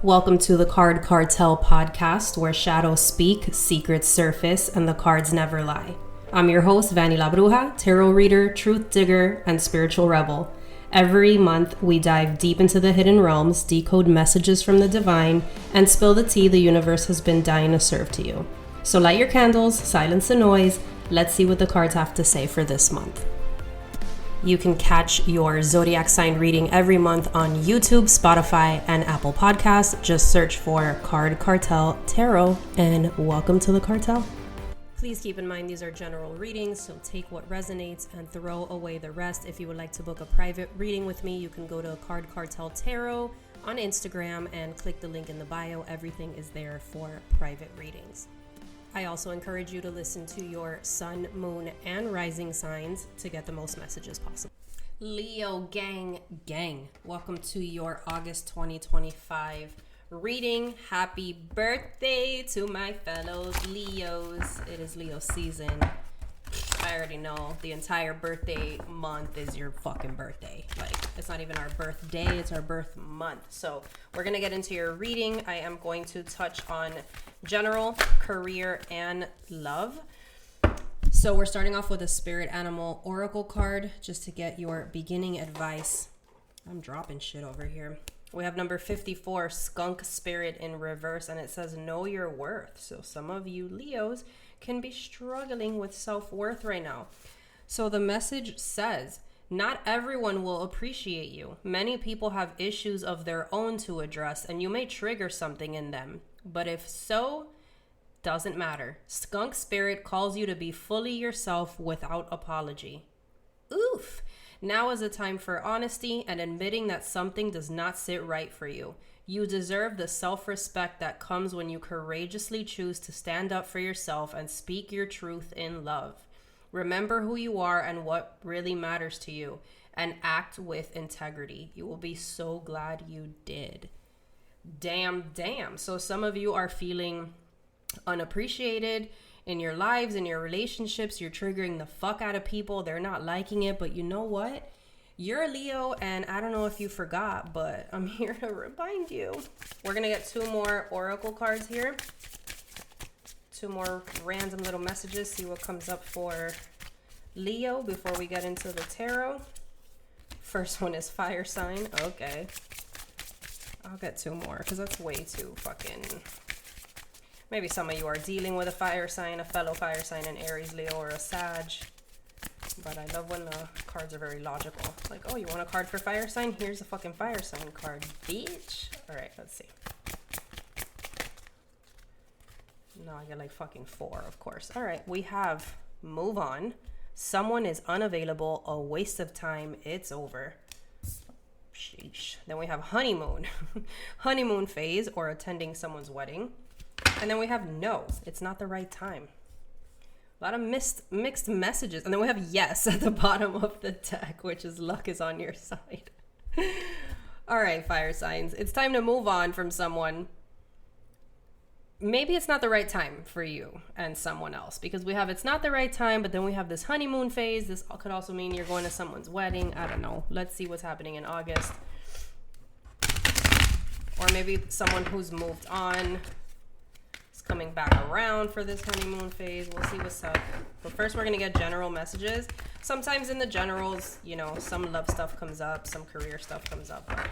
Welcome to the Card Cartel podcast, where shadows speak, secrets surface, and the cards never lie. I'm your host, Vanny La Bruja, tarot reader, truth digger, and spiritual rebel. Every month, we dive deep into the hidden realms, decode messages from the divine, and spill the tea the universe has been dying to serve to you. So light your candles, silence the noise. Let's see what the cards have to say for this month. You can catch your zodiac sign reading every month on YouTube, Spotify, and Apple Podcasts. Just search for Card Cartel Tarot, and welcome to the cartel. Please keep in mind these are general readings, so take what resonates and throw away the rest. If you would like to book a private reading with me, you can go to Card Cartel Tarot on Instagram and click the link in the bio. Everything is there for private readings. I also encourage you to listen to your sun, moon, and rising signs to get the most messages possible. Leo gang, welcome to your August 2025 reading. Happy birthday to my fellow Leos. It is Leo season. I already know the entire birthday month is your fucking birthday. Like, it's not even our birthday, it's our birth month. So we're going to get into your reading. I am going to touch on general, career, and love. So we're starting off with a spirit animal oracle card just to get your beginning advice. I'm dropping shit over here. We have number 54, skunk spirit in reverse, and it says know your worth. So some of you Leos can be struggling with self-worth right now. So the message says, not everyone will appreciate you. Many people have issues of their own to address, and you may trigger something in them. But if so, doesn't matter. Skunk spirit calls you to be fully yourself without apology. Oof. Now is a time for honesty and admitting that something does not sit right for you. You deserve the self-respect that comes when you courageously choose to stand up for yourself and speak your truth in love. Remember who you are and what really matters to you, and act with integrity. You will be so glad you did. Damn. So some of you are feeling unappreciated in your lives, in your relationships. You're triggering the fuck out of people. They're not liking it, but you know what? You're a Leo, and I don't know if you forgot, but I'm here to remind you. We're going to get two more oracle cards here. Two more random little messages. See what comes up for Leo before we get into the tarot. First one is fire sign. Okay. I'll get two more because that's way too fucking... Maybe some of you are dealing with a fire sign, a fellow fire sign, an Aries, Leo, or a Sag. But I love when the cards are very logical. Like, oh, you want a card for fire sign? Here's a fucking fire sign card, bitch. All right, let's see. No, I get like fucking 4, of course. All right, we have move on. Someone is unavailable, a waste of time, it's over. Sheesh. Then we have honeymoon. Honeymoon phase or attending someone's wedding. And then we have no, it's not the right time. A lot of mixed messages. And then we have yes at the bottom of the deck, which is luck is on your side. All right, fire signs. It's time to move on from someone. Maybe it's not the right time for you and someone else, because we have it's not the right time, but then we have this honeymoon phase. This could also mean you're going to someone's wedding. I don't know. Let's see what's happening in August. Or maybe someone who's moved on coming back around for this honeymoon phase. We'll see what's up. But first we're going to get general messages. Sometimes in the generals, you know, some love stuff comes up, some career stuff comes up. But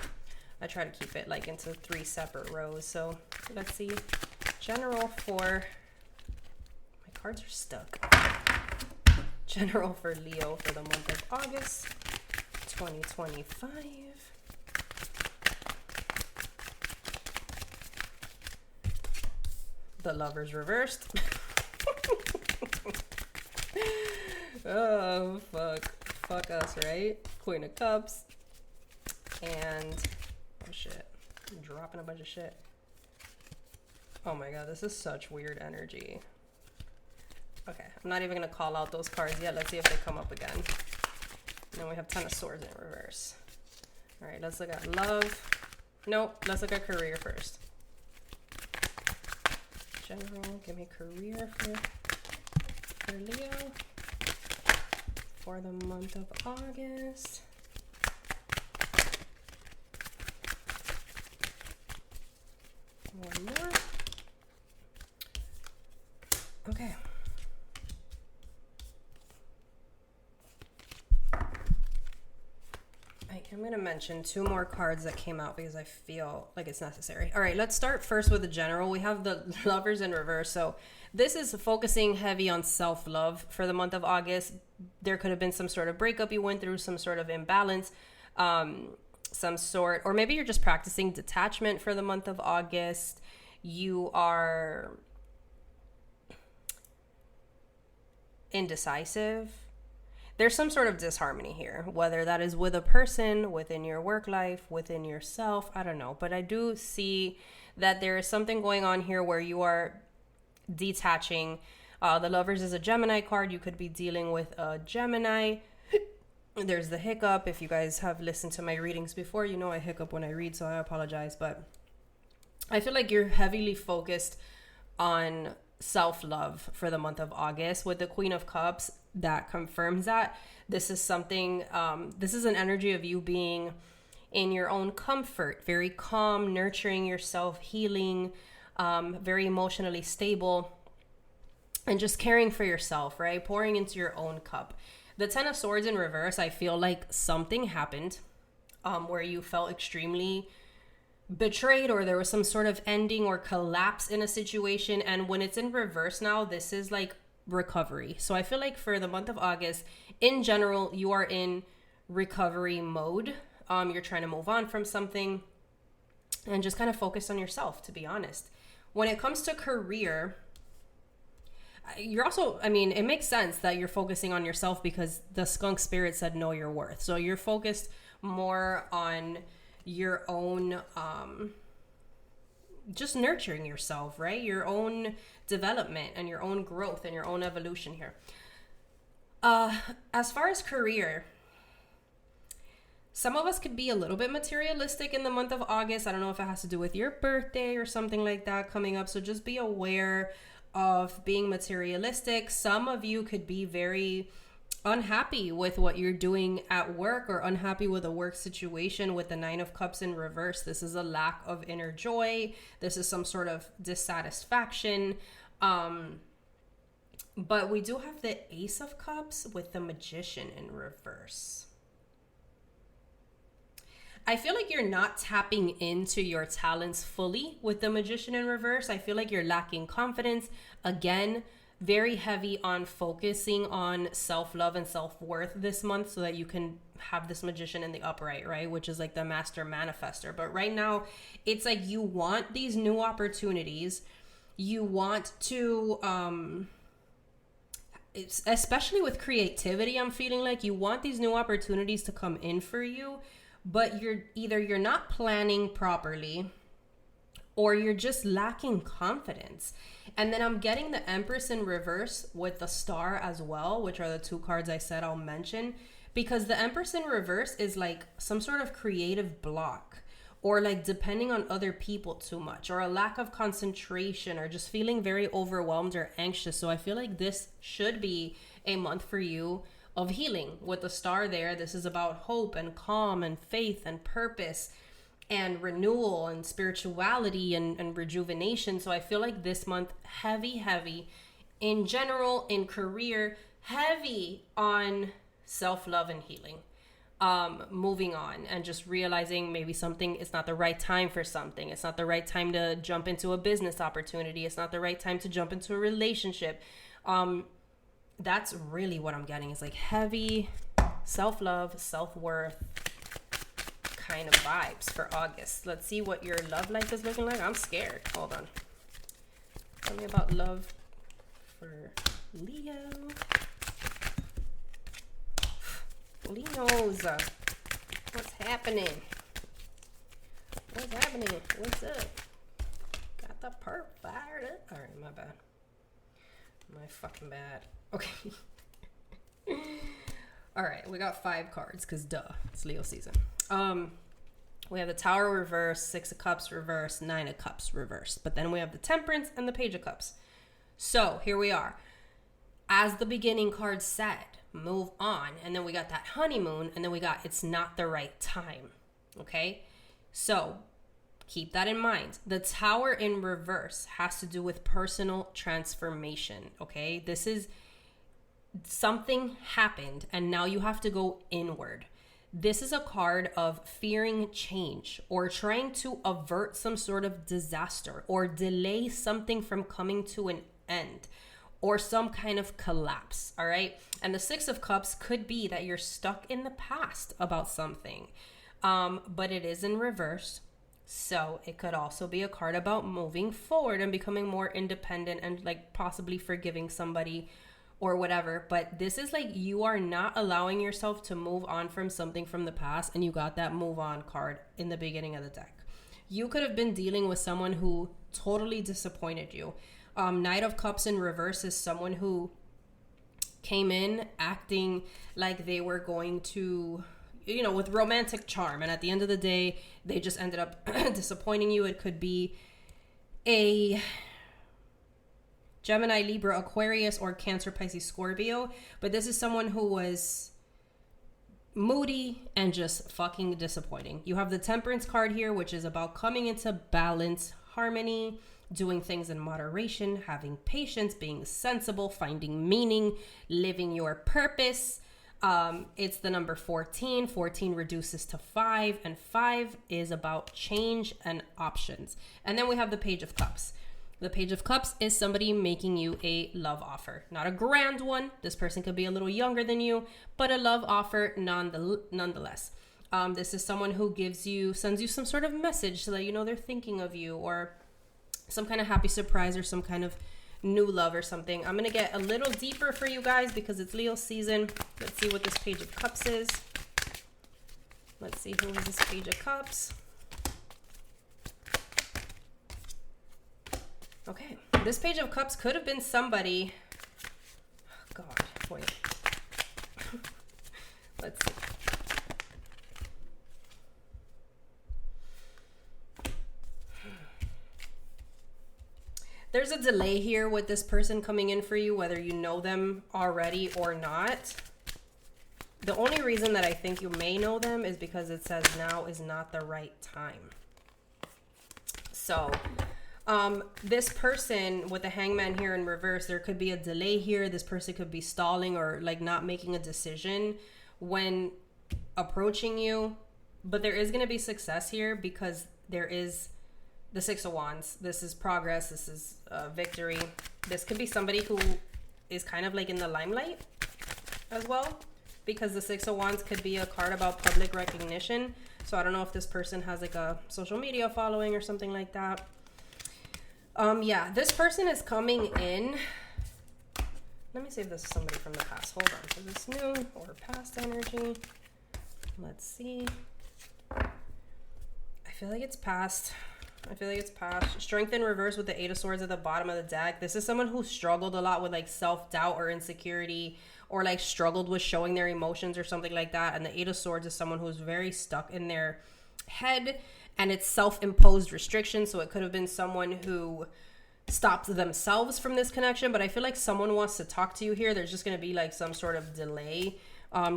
I try to keep it like into 3 separate rows. So let's see. General for... My cards are stuck. General for Leo for the month of August 2025. The Lovers reversed. Oh, fuck us, right? Queen of Cups. And, oh shit, I'm dropping a bunch of shit. Oh my god, this is such weird energy. Okay, I'm not even gonna call out those cards yet. Let's see if they come up again. And then we have Ten of Swords in reverse. All right, let's look at love. Nope, let's look at career first. General, give me career for Leo for the month of August. One more. Okay. I'm going to mention two more cards that came out because I feel like it's necessary. All right, let's start first with the general. We have the Lovers in reverse. So this is focusing heavy on self-love for the month of August. There could have been some sort of breakup you went through, some sort of imbalance, some sort, or maybe you're just practicing detachment for the month of August. You are indecisive. There's some sort of disharmony here, whether that is with a person, within your work life, within yourself, I don't know. But I do see that there is something going on here where you are detaching. The Lovers is a Gemini card. You could be dealing with a Gemini. There's the hiccup. If you guys have listened to my readings before, you know I hiccup when I read, so I apologize. But I feel like you're heavily focused on self-love for the month of August with the Queen of Cups. That confirms that this is something, this is an energy of you being in your own comfort, very calm, nurturing yourself, healing, very emotionally stable, and just caring for yourself, right? Pouring into your own cup. The Ten of Swords in reverse, I feel like something happened where you felt extremely betrayed, or there was some sort of ending or collapse in a situation. And when it's in reverse now, this is like recovery. So I feel like for the month of August, in general, you are in recovery mode. You're trying to move on from something and just kind of focus on yourself, to be honest. When it comes to career, you're also, I mean, it makes sense that you're focusing on yourself because the skunk spirit said know your worth. So you're focused more on your own just nurturing yourself, right? Your own development and your own growth and your own evolution here. As far as career, some of us could be a little bit materialistic in the month of August. I don't know if it has to do with your birthday or something like that coming up. So just be aware of being materialistic. Some of you could be very unhappy with what you're doing at work or unhappy with a work situation with the Nine of Cups in reverse. This is a lack of inner joy. This is some sort of dissatisfaction. But we do have the Ace of Cups with the Magician in reverse. I feel like you're not tapping into your talents fully with the Magician in reverse. I feel like you're lacking confidence. Again, very heavy on focusing on self-love and self-worth this month so that you can have this Magician in the upright, right? Which is like the master manifester. But right now, it's like you want these new opportunities. You want to, especially with creativity, I'm feeling like you want these new opportunities to come in for you, but you're not planning properly, or you're just lacking confidence. And then I'm getting the Empress in reverse with the Star as well, which are the two cards I said I'll mention, because the Empress in reverse is like some sort of creative block, or like depending on other people too much, or a lack of concentration, or just feeling very overwhelmed or anxious. So I feel like this should be a month for you of healing with the Star there. This is about hope and calm and faith and purpose and renewal and spirituality and rejuvenation. So I feel like this month, heavy in general, in career, heavy on self-love and healing. Moving on and just realizing maybe something, it's not the right time for something. It's not the right time to jump into a business opportunity. It's not the right time to jump into a relationship. That's really what I'm getting, is like heavy self-love, self-worth kind of vibes for August. Let's see what your love life is looking like. I'm scared. Hold on. Tell me about love for Leo. Leos. What's happening? What's happening? What's up? Got the perp fired up. All right, my bad. My fucking bad. Okay. All right, we got 5 cards because duh, it's Leo season. We have the Tower reverse, 6 of Cups reverse, 9 of Cups reverse. But then we have the Temperance and the Page of Cups. So here we are. As the beginning card said, move on. And then we got that honeymoon, and then we got it's not the right time. Okay? So Keep that in mind. The Tower in reverse has to do with personal transformation, okay? This is something happened and now you have to go inward. This is a card of fearing change or trying to avert some sort of disaster or delay something from coming to an end or some kind of collapse, all right? And the Six of Cups could be that you're stuck in the past about something, but it is in reverse. So it could also be a card about moving forward and becoming more independent and like possibly forgiving somebody or whatever. But this is like you are not allowing yourself to move on from something from the past, and you got that move on card in the beginning of the deck. You could have been dealing with someone who totally disappointed you. Knight of Cups in reverse is someone who came in acting like they were going to, you know, with romantic charm, and at the end of the day they just ended up disappointing you. It could be a Gemini, Libra, Aquarius, or Cancer, Pisces, Scorpio, but this is someone who was moody and just fucking disappointing. You have the Temperance card here, which is about coming into balance, harmony, doing things in moderation, having patience, being sensible, finding meaning, living your purpose. It's the number 14. 14 reduces to 5, and 5 is about change and options. And then we have the Page of Cups. The Page of Cups is somebody making you a love offer. Not a grand one. This person could be a little younger than you, but a love offer nonetheless. This is someone who sends you some sort of message so that you know they're thinking of you, or some kind of happy surprise or some kind of new love or something. I'm going to get a little deeper for you guys because it's Leo season. Let's see what this Page of Cups is. Let's see who is this Page of Cups. Okay, this Page of Cups could have been somebody. Oh God, wait. Let's see. There's a delay here with this person coming in for you, whether you know them already or not. The only reason that I think you may know them is because it says now is not the right time. So, this person with the Hangman here in reverse, there could be a delay here. This person could be stalling or like not making a decision when approaching you. But there is going to be success here because there is the Six of Wands. This is progress. This is victory. This could be somebody who is kind of like in the limelight as well, because the Six of Wands could be a card about public recognition. So I don't know if this person has like a social media following or something like that. Yeah, this person is coming in. Let me see if this is somebody from the past. Hold on. Is this new or past energy? Let's see. I feel like it's past. Strength in reverse with the Eight of Swords at the bottom of the deck. This is someone who struggled a lot with like self-doubt or insecurity, or like struggled with showing their emotions or something like that. And the Eight of Swords is someone who's very stuck in their head, and it's self-imposed restriction. So it could have been someone who stopped themselves from this connection, but I feel like someone wants to talk to you here. There's just going to be like some sort of delay.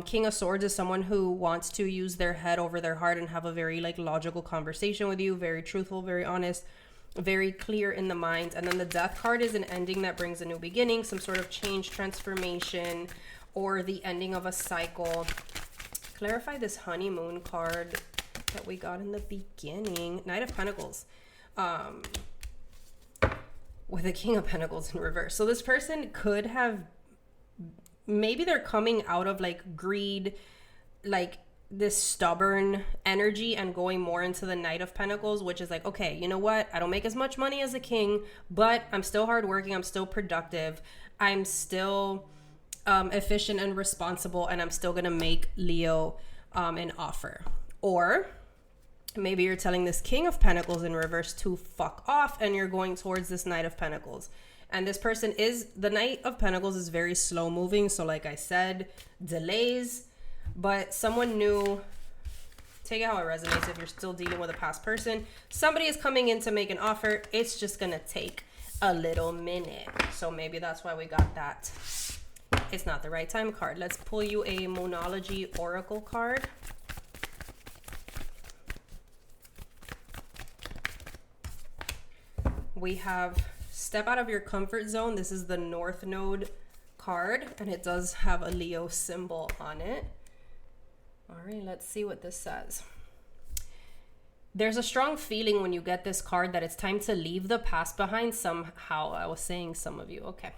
King of Swords is someone who wants to use their head over their heart and have a very like logical conversation with you, very truthful, very honest, very clear in the mind. And then the Death card is an ending that brings a new beginning, some sort of change, transformation, or the ending of a cycle. Clarify this honeymoon card that we got in the beginning. Knight of Pentacles. With the King of Pentacles in reverse. So this person could have, maybe they're coming out of like greed, like this stubborn energy, and going more into the Knight of Pentacles, which is like, okay, you know what? I don't make as much money as a king, but I'm still hardworking. I'm still productive. I'm still efficient and responsible, and I'm still going to make Leo an offer. Or maybe you're telling this King of Pentacles in reverse to fuck off, and you're going towards this Knight of Pentacles. And this person is, the Knight of Pentacles is very slow moving. So like I said, delays, but someone new, take it how it resonates. If you're still dealing with a past person, somebody is coming in to make an offer. It's just going to take a little minute. So maybe that's why we got that it's not the right time card. Let's pull you a Moonology Oracle card. we have step out of your comfort zone. This is the North Node card, and it does have a Leo symbol on it. All right, let's see what this says. There's a strong feeling when you get this card that it's time to leave the past behind somehow. I was saying some of you, okay.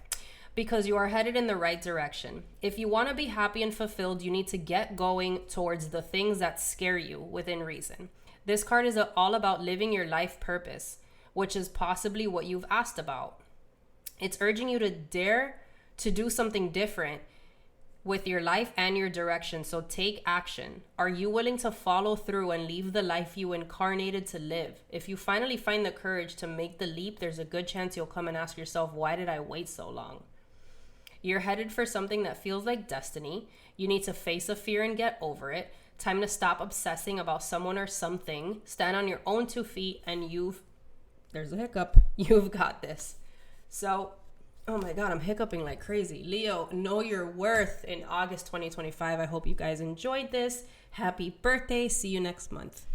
Because you are headed in the right direction. If you want to be happy and fulfilled, you need to get going towards the things that scare you within reason. This card is all about living your life purpose, which is possibly what you've asked about. It's urging you to dare to do something different with your life and your direction, so take action. Are you willing to follow through and live the life you incarnated to live? If you finally find the courage to make the leap, there's a good chance you'll come and ask yourself, why did I wait so long? You're headed for something that feels like destiny. You need to face a fear and get over it. Time to stop obsessing about someone or something. Stand on your own 2 feet, and there's a hiccup. You've got this. So, oh my God, I'm hiccuping like crazy. Leo, know your worth in August 2025. I hope you guys enjoyed this. Happy birthday. See you next month.